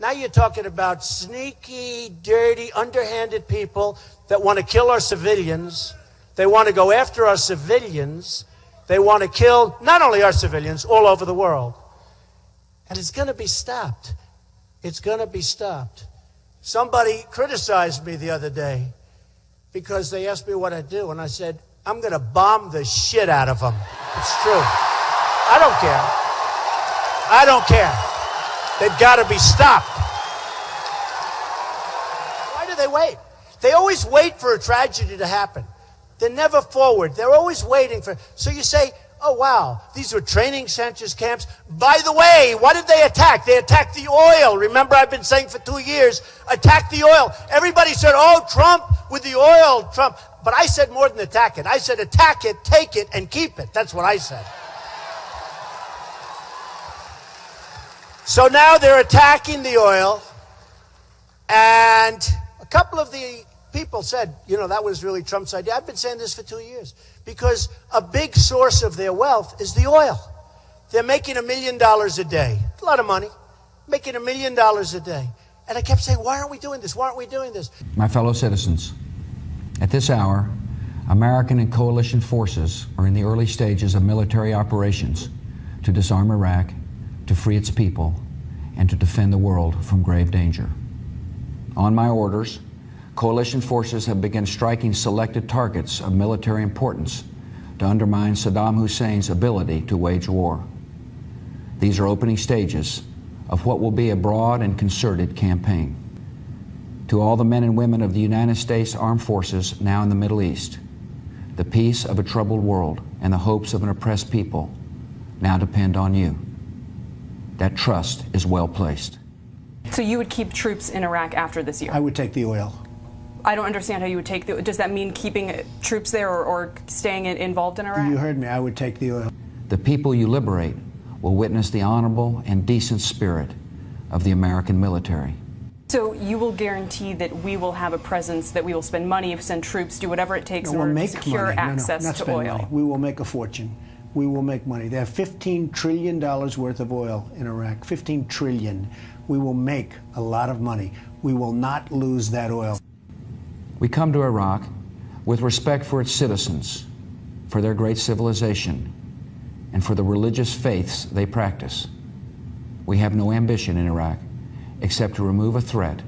Now you're talking about sneaky, dirty, underhanded people that want to kill our civilians. They want to go after our civilians. They want to kill not only our civilians, all over the world. And it's going to be stopped. It's going to be stopped. Somebody criticized me the other day because they asked me what I do. And I said, I'm going to bomb the shit out of them. It's true. I don't care. I don't care. They've got to be stopped. Why do they wait? They always wait for a tragedy to happen. They're never forward. They're always waiting for. So you say, oh, wow, these were training centers, camps. By the way, what did they attack? They attacked the oil. Remember, I've been saying for 2 years, attack the oil. Everybody said, oh, Trump with the oil, Trump. But I said more than attack it. I said attack it, take it, and keep it. That's what I said. So now they're attacking the oil. And a couple of the people said, you know, that was really Trump's idea. I've been saying this for 2 years. Because a big source of their wealth is the oil. They're making $1 million a day. A lot of money. Making $1 million a day. And I kept saying, why aren't we doing this? Why aren't we doing this? My fellow citizens, at this hour, American and coalition forces are in the early stages of military operations to disarm Iraq, to free its people, and to defend the world from grave danger. On my orders, coalition forces have begun striking selected targets of military importance to undermine Saddam Hussein's ability to wage war. These are opening stages of what will be a broad and concerted campaign. To all the men and women of the United States Armed Forces now in the Middle East, the peace of a troubled world and the hopes of an oppressed people now depend on you. That trust is well placed. So you would keep troops in Iraq after this year? I would take the oil. I don't understand how you would take the. Does that mean keeping troops there or staying involved in Iraq? You heard me. I would take the oil. The people you liberate will witness the honorable and decent spirit of the American military. So you will guarantee that we will have a presence, that we will spend money, send troops, do whatever it takes in order to secure access to oil? Money. We will make a fortune. We will make money. They have $15 trillion worth of oil in Iraq. $15 trillion. We will make a lot of money. We will not lose that oil. We come to Iraq with respect for its citizens, for their great civilization, and for the religious faiths they practice. We have no ambition in Iraq except to remove a threat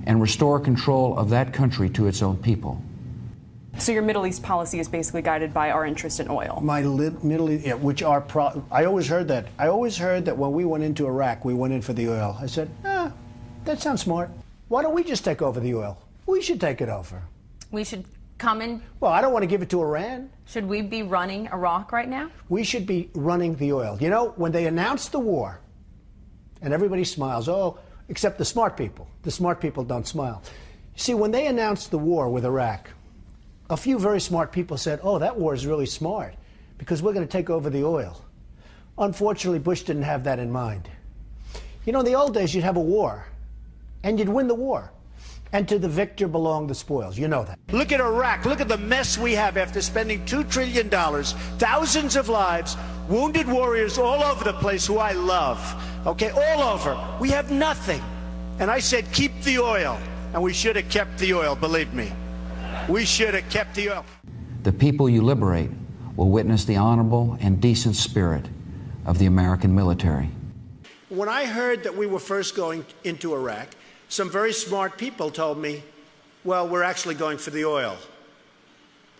and restore control of that country to its own people. So your Middle East policy is basically guided by our interest in oil? My Middle East, yeah, which are I always heard that. I always heard that when we went into Iraq, we went in for the oil. I said, that sounds smart. Why don't we just take over the oil? We should take it over. We should come in. Well, I don't want to give it to Iran. Should we be running Iraq right now? We should be running the oil. You know, when they announced the war, and everybody smiles, oh, except the smart people. The smart people don't smile. See, when they announced the war with Iraq, a few very smart people said, oh, that war is really smart because we're going to take over the oil. Unfortunately, Bush didn't have that in mind. You know, in the old days, you'd have a war, and you'd win the war. And to the victor belong the spoils. You know that. Look at Iraq. Look at the mess we have after spending $2 trillion, thousands of lives, wounded warriors all over the place who I love. Okay, all over. We have nothing. And I said, keep the oil. And we should have kept the oil, believe me. We should have kept the oil. The people you liberate will witness the honorable and decent spirit of the American military. When I heard that we were first going into Iraq, some very smart people told me, well, we're actually going for the oil.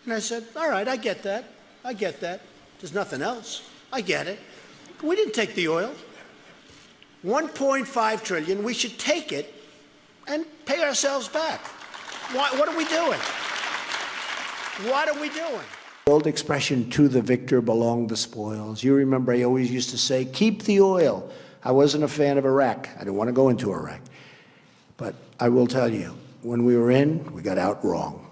And I said, all right, I get that. I get that. There's nothing else. I get it. We didn't take the oil. 1.5 trillion, we should take it and pay ourselves back. What are we doing? What are we doing? The old expression, to the victor belong the spoils. You remember I always used to say, keep the oil. I wasn't a fan of Iraq. I didn't want to go into Iraq. But I will tell you, when we were in, we got out wrong.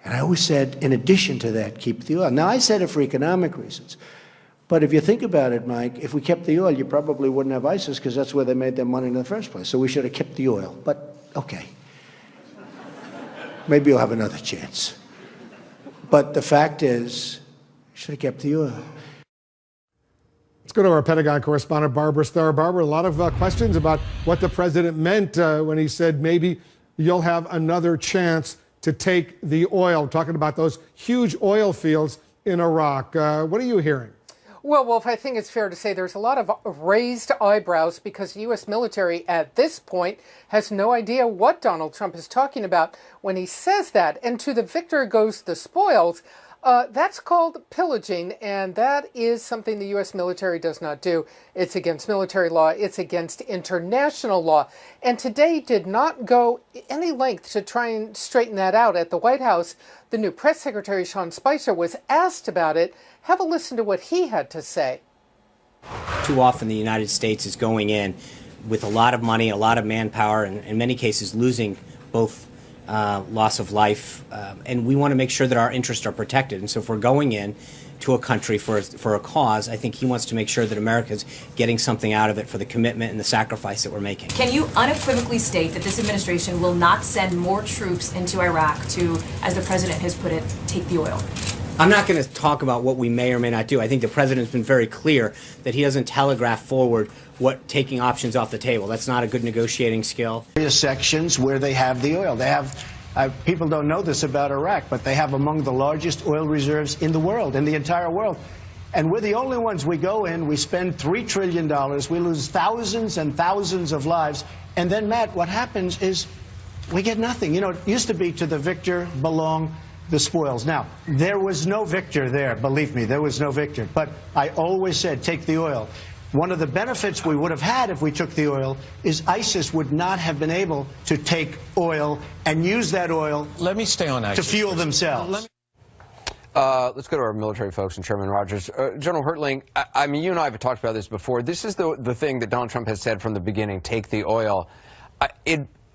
And I always said, in addition to that, keep the oil. Now, I said it for economic reasons. But if you think about it, Mike, if we kept the oil, you probably wouldn't have ISIS because that's where they made their money in the first place. So we should have kept the oil. But, okay. Maybe you'll have another chance. But the fact is, should have kept the oil. go to our Pentagon correspondent, Barbara Starr. Barbara, a lot of questions about what the president meant when he said maybe you'll have another chance to take the oil, talking about those huge oil fields in Iraq. What are you hearing? Well, Wolf, I think it's fair to say there's a lot of raised eyebrows because the U.S. military at this point has no idea what Donald Trump is talking about when he says that. And to the victor goes the spoils. That's called pillaging, and that is something the U.S. military does not do. It's against military law. It's against international law. And today did not go any length to try and straighten that out. At the White House, the new press secretary, Sean Spicer, was asked about it. Have a listen to what he had to say. Too often the United States is going in with a lot of money, a lot of manpower, and in many cases losing both loss of life, and we want to make sure that our interests are protected. And so if we're going in to a country for a cause, I think he wants to make sure that America's getting something out of it for the commitment and the sacrifice that we're making. Can you unequivocally state that this administration will not send more troops into Iraq to, as the president has put it, take the oil? I'm not going to talk about what we may or may not do. I think the president's been very clear that he doesn't telegraph forward what taking options off the table. That's not a good negotiating skill. Various sections where they have the oil. They have, people don't know this about Iraq, but they have among the largest oil reserves in the world, in the entire world. And we're the only ones. We go in, we spend $3 trillion, we lose thousands and thousands of lives, and then, Matt, what happens is we get nothing. You know, it used to be to the victor belong the spoils. Now, there was no victor there, believe me, there was no victor. But I always said, take the oil. One of the benefits we would have had if we took the oil is ISIS would not have been able to take oil and use that oil to fuel themselves. Let's go to our military folks and Chairman Rogers. General Hertling, I mean, you and I have talked about this before. This is the thing that Donald Trump has said from the beginning, take the oil.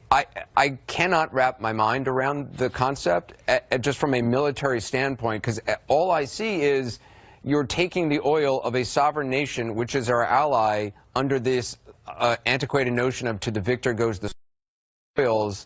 I cannot wrap my mind around the concept just from a military standpoint, because all I see is you're taking the oil of a sovereign nation, which is our ally, under this antiquated notion of to the victor goes the spoils.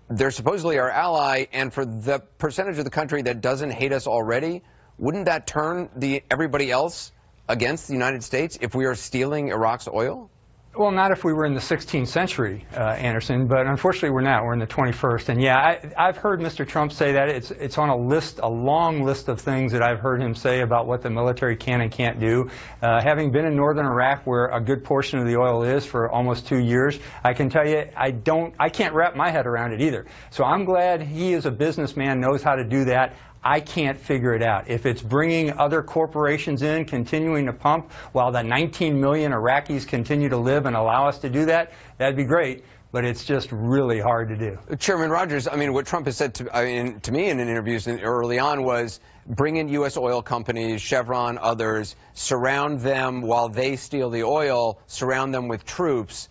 They're supposedly our ally, and for the percentage of the country that doesn't hate us already, wouldn't that turn everybody else against the United States if we are stealing Iraq's oil? Well, not if we were in the 16th century, Anderson, but unfortunately we're not. We're in the 21st. And yeah, I've heard Mr. Trump say that. It's on a long list of things that I've heard him say about what the military can and can't do. Having been in northern Iraq, where a good portion of the oil is for almost 2 years, I can tell you I can't wrap my head around it either. So I'm glad he, as a businessman, knows how to do that. I can't figure it out. If it's bringing other corporations in, continuing to pump, while the 19 million Iraqis continue to live and allow us to do that, that'd be great. But it's just really hard to do. Chairman Rogers, I mean, what Trump has said to me in interviews early on was bring in U.S. oil companies, Chevron, others, surround them while they steal the oil, surround them with troops.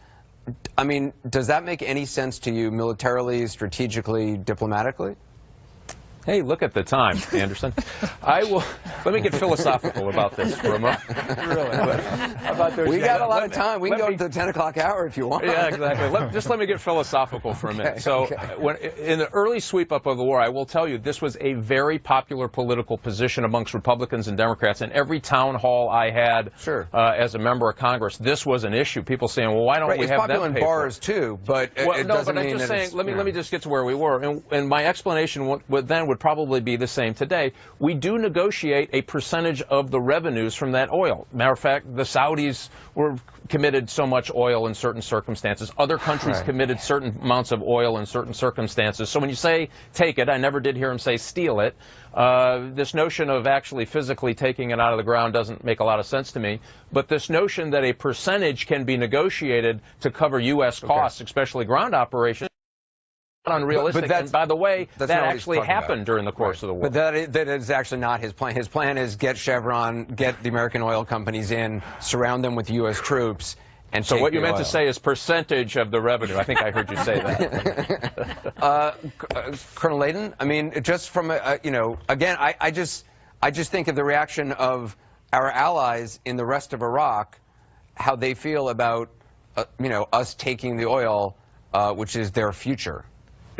I mean, does that make any sense to you militarily, strategically, diplomatically? Hey, look at the time, Anderson. Let me get philosophical about this for a moment. Really? How about those? We got a lot of time. We can go to the 10 o'clock hour if you want. Yeah, exactly. Just let me get philosophical for a minute. In the early sweep-up of the war, I will tell you, this was a very popular political position amongst Republicans and Democrats. In every town hall I had as a member of Congress, this was an issue. People saying, well, why don't we have that? It's popular in bars, too, but it doesn't mean that it's... Let me just get to where we were. And my explanation would probably be the same today. We do negotiate a percentage of the revenues from that oil. Matter of fact, the Saudis were committed so much oil in certain circumstances. Other countries committed certain amounts of oil in certain circumstances. So when you say take it, I never did hear him say steal it. This notion of actually physically taking it out of the ground doesn't make a lot of sense to me. But this notion that a percentage can be negotiated to cover U.S. costs, especially ground operations, unrealistic. But and by the way, that actually happened during the course of the war. But that is actually not his plan. His plan is get Chevron, get the American oil companies in, surround them with U.S. troops, and so what you meant to say is percentage of the revenue. I think I heard you say that. Colonel Layden, I mean, just from again, I just think of the reaction of our allies in the rest of Iraq, how they feel about us taking the oil, which is their future.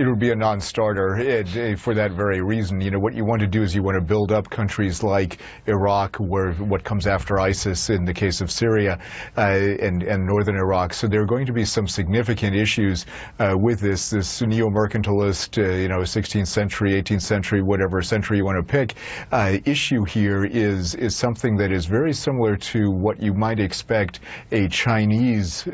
It would be a non-starter for that very reason. You know, what you want to do is you want to build up countries like Iraq, where what comes after ISIS in the case of Syria, and northern Iraq. So there are going to be some significant issues with this neo-mercantilist, 16th century, 18th century, whatever century you want to pick, issue here is something that is very similar to what you might expect a Chinese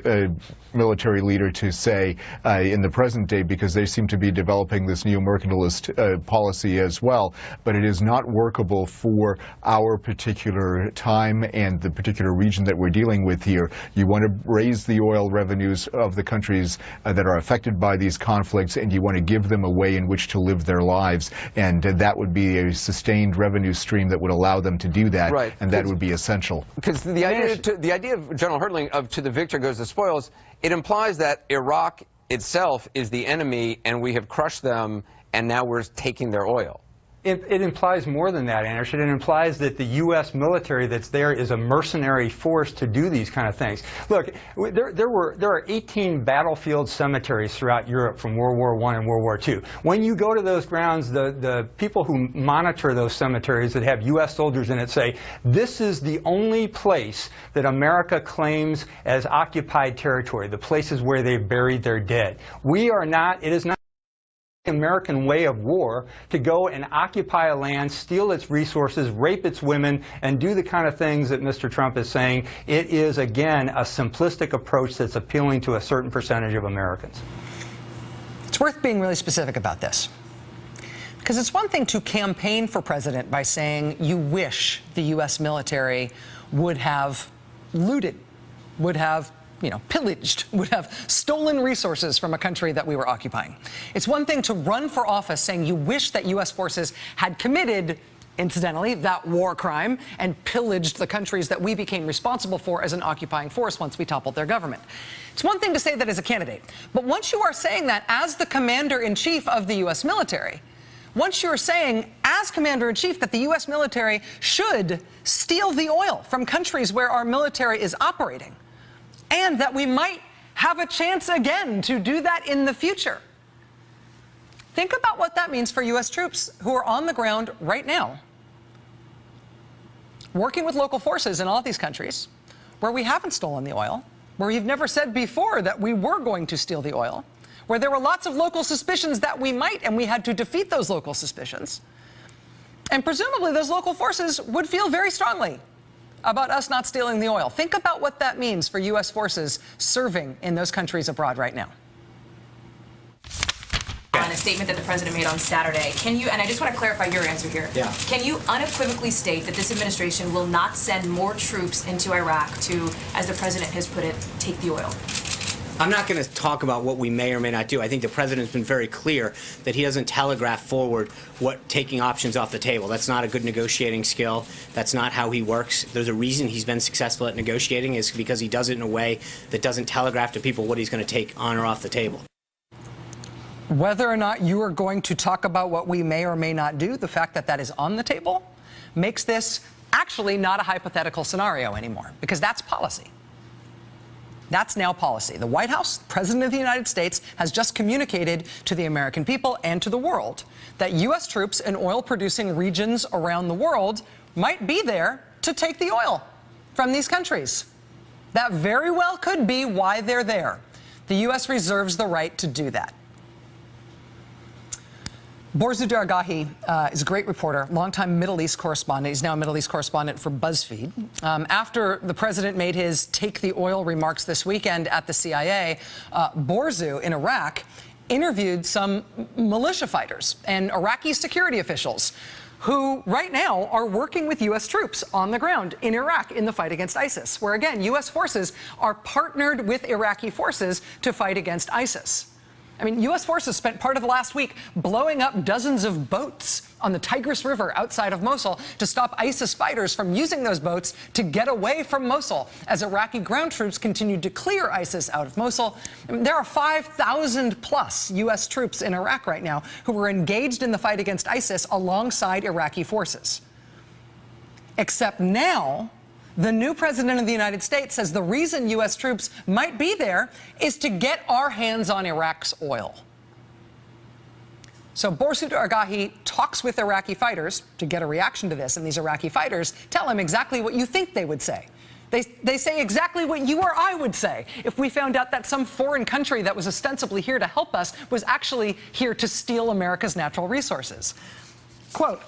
military leader to say in the present day, because they seem to be developing this neo-mercantilist policy as well. But it is not workable for our particular time and the particular region that we're dealing with here. You want to raise the oil revenues of the countries that are affected by these conflicts, and you want to give them a way in which to live their lives. And that would be a sustained revenue stream that would allow them to do that, right. And that would be essential. Because the idea of General Hurtling of to the victor goes the spoils, it implies that Iraq itself is the enemy and we have crushed them and now we're taking their oil. It implies more than that, Anderson. It implies that the U.S. military that's there is a mercenary force to do these kind of things. Look, there are 18 battlefield cemeteries throughout Europe from World War I and World War II. When you go to those grounds, the people who monitor those cemeteries that have U.S. soldiers in it say, this is the only place that America claims as occupied territory, the places where they buried their dead. We are not, it is not American way of war to go and occupy a land, steal its resources, rape its women, and do the kind of things that Mr. Trump is saying. It is, again, a simplistic approach that's appealing to a certain percentage of Americans. It's worth being really specific about this, because it's one thing to campaign for president by saying you wish the U.S. military would have looted, would have pillaged, would have stolen resources from a country that we were occupying. It's one thing to run for office saying you wish that U.S. forces had committed, incidentally, that war crime and pillaged the countries that we became responsible for as an occupying force once we toppled their government. It's one thing to say that as a candidate, but once you are saying that as the commander-in-chief of the U.S. military, once you're saying, as commander-in-chief, that the U.S. military should steal the oil from countries where our military is operating, and that we might have a chance again to do that in the future. Think about what that means for U.S. troops who are on the ground right now, working with local forces in all of these countries where we haven't stolen the oil, where we've never said before that we were going to steal the oil, where there were lots of local suspicions that we might, and we had to defeat those local suspicions. And presumably those local forces would feel very strongly about us not stealing the oil. Think about what that means for U.S. forces serving in those countries abroad right now. On a statement that the president made on Saturday, can you, and I just want to clarify your answer here, can you unequivocally state that this administration will not send more troops into Iraq to, as the president has put it, take the oil? I'm not going to talk about what we may or may not do. I think the president's been very clear that he doesn't telegraph forward what taking options off the table. That's not a good negotiating skill. That's not how he works. There's a reason he's been successful at negotiating, is because he does it in a way that doesn't telegraph to people what he's going to take on or off the table. Whether or not you are going to talk about what we may or may not do, the fact that that is on the table makes this actually not a hypothetical scenario anymore, because that's policy. That's now policy. The White House, President of the United States, has just communicated to the American people and to the world that U.S. troops in oil-producing regions around the world might be there to take the oil from these countries. That very well could be why they're there. The U.S. reserves the right to do that. Borzu Dargahi is a great reporter, longtime Middle East correspondent. He's now a Middle East correspondent for BuzzFeed. After the president made his take the oil remarks this weekend at the CIA, Borzu in Iraq interviewed some militia fighters and Iraqi security officials who right now are working with U.S. troops on the ground in Iraq in the fight against ISIS, where, again, U.S. forces are partnered with Iraqi forces to fight against ISIS. I mean, U.S. forces spent part of the last week blowing up dozens of boats on the Tigris River outside of Mosul to stop ISIS fighters from using those boats to get away from Mosul as Iraqi ground troops continued to clear ISIS out of Mosul. I mean, there are 5,000 plus U.S. troops in Iraq right now who are engaged in the fight against ISIS alongside Iraqi forces. Except now, the new president of the United States says the reason U.S. troops might be there is to get our hands on Iraq's oil. So Borsut Argahi talks with Iraqi fighters to get a reaction to this, and these Iraqi fighters tell him exactly what you think they would say. They say exactly what you or I would say if we found out that some foreign country that was ostensibly here to help us was actually here to steal America's natural resources. Quote,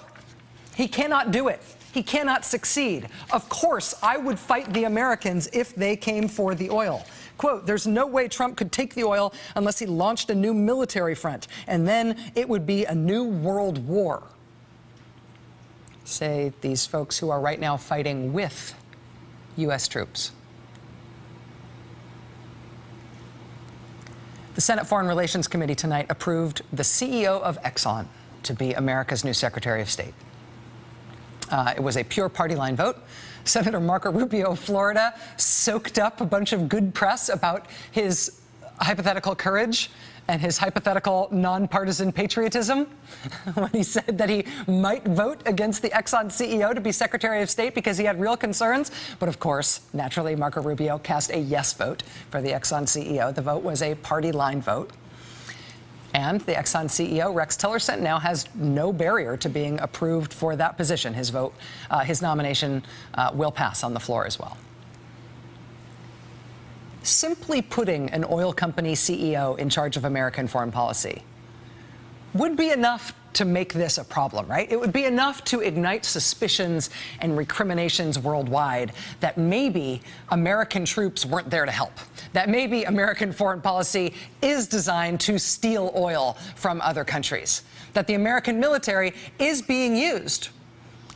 "He cannot do it. He cannot succeed. Of course, I would fight the Americans if they came for the oil. Quote, there's no way Trump could take the oil unless he launched a new military front, and then it would be a new world war." Say these folks who are right now fighting with U.S. troops. The Senate Foreign Relations Committee tonight approved the CEO of Exxon to be America's new Secretary of State. It was a pure party line vote. Senator Marco Rubio of Florida soaked up a bunch of good press about his hypothetical courage and his hypothetical nonpartisan patriotism when he said that he might vote against the Exxon CEO to be Secretary of State because he had real concerns. But of course, naturally, Marco Rubio cast a yes vote for the Exxon CEO. The vote was a party line vote. And the Exxon CEO, Rex Tillerson, now has no barrier to being approved for that position. His vote, his nomination will pass on the floor as well. Simply putting an oil company CEO in charge of American foreign policy would be enough to make this a problem, right? It would be enough to ignite suspicions and recriminations worldwide that maybe American troops weren't there to help, that maybe American foreign policy is designed to steal oil from other countries, that the American military is being used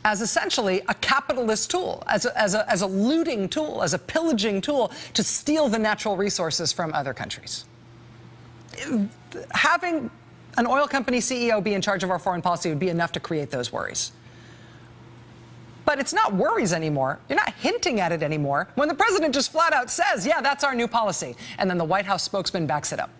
as essentially a capitalist tool, as a looting tool, as a pillaging tool to steal the natural resources from other countries. Having an oil company CEO be in charge of our foreign policy would be enough to create those worries. But it's not worries anymore. You're not hinting at it anymore when the president just flat out says, yeah, that's our new policy, and then the White House spokesman backs it up.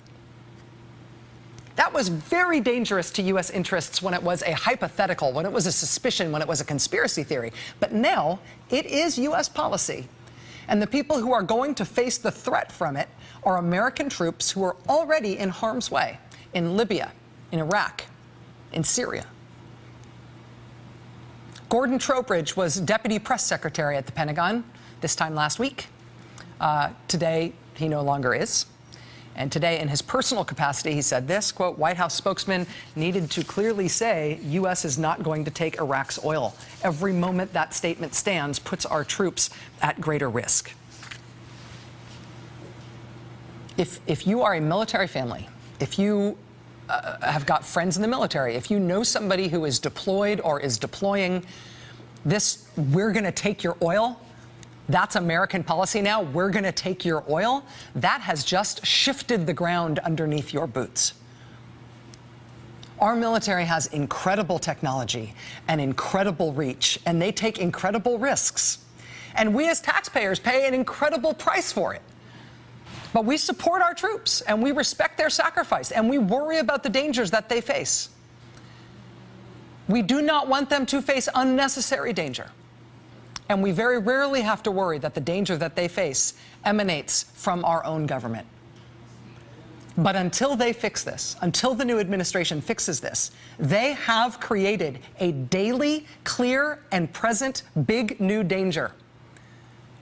That was very dangerous to U.S. interests when it was a hypothetical, when it was a suspicion, when it was a conspiracy theory. But now it is U.S. policy. And the people who are going to face the threat from it are American troops who are already in harm's way in Libya, in Iraq, in Syria. Gordon Trowbridge was deputy press secretary at the Pentagon this time last week. Today, he no longer is. And today, in his personal capacity, he said this, quote, White House spokesman needed to clearly say U.S. is not going to take Iraq's oil. Every moment that statement stands puts our troops at greater risk. If you are a military family, if you have got friends in the military, if you know somebody who is deployed or is deploying, this, we're going to take your oil, that's American policy now, we're going to take your oil, that has just shifted the ground underneath your boots. Our military has incredible technology and incredible reach, and they take incredible risks. And we as taxpayers pay an incredible price for it. But we support our troops, and we respect their sacrifice, and we worry about the dangers that they face. We do not want them to face unnecessary danger. And we very rarely have to worry that the danger that they face emanates from our own government. But until they fix this, until the new administration fixes this, they have created a daily, clear, and present big new danger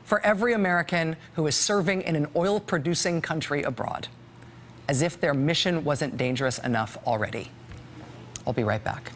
for every American who is serving in an oil-producing country abroad, as if their mission wasn't dangerous enough already. I'll be right back.